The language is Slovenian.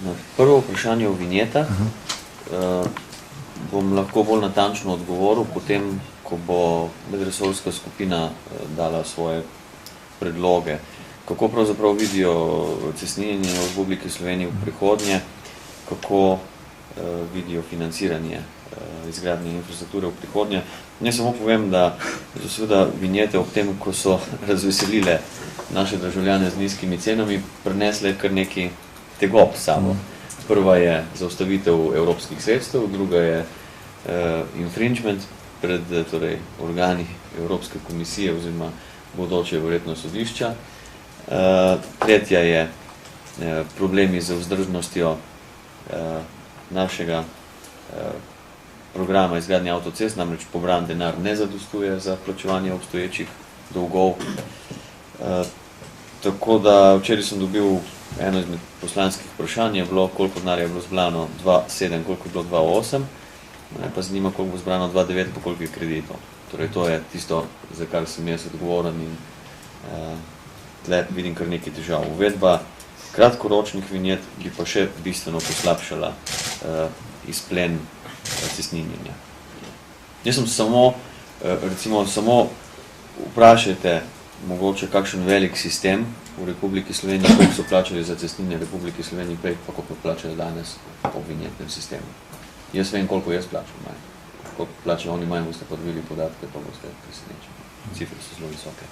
Na prvo vprašanje o vinjetah bom lahko bolj natančno odgovoril, potem, ko bo medresorska skupina dala svoje predloge, kako pravzaprav vidijo cestninjenje v Republiki Sloveniji v prihodnje, kako vidijo financiranje izgradnje infrastrukture v prihodnje. Ne samo povem, da so seveda vinjete ob tem, ko so razveselile naše državljane z nizkimi cenami, prinesle kar neki tegob samo. Prva je zaustavitev evropskih sredstev, druga je infringement pred torej, organi Evropske komisije oziroma bodoče verjetno sodišča. Tretja je problemi z vzdržnostjo našega programa izgradnje avtocest, namreč pobran denar ne zadostuje za plačevanje obstoječih dolgov. Tako da včeraj sem dobil eno izmed poslanskih vprašanj, je bilo, koliko denarja je bilo zbrano 2,7, koliko je bilo 2,8, pa zanima, koliko bo zbrano 2,9, pa koliko je kreditov. Torej, to je tisto, za kar sem jaz odgovoren in tle vidim kar nekaj težav. Uvedba kratkoročnih vinjet bi pa še bistveno poslabšala izplen cestninjenja. Jaz sem samo, recimo, samo vprašajte mogoče kakšen velik sistem v Republiki Sloveniji, koliko so plačali za cestninje Republiki Sloveniji prej, pa koliko plačajo danes po vinjetnem sistemu. Jaz vem, koliko jaz plačam. Koliko plačajo oni manj, boste pa dobili podatke, pa boste presenečeni. Cifre so zelo visoke.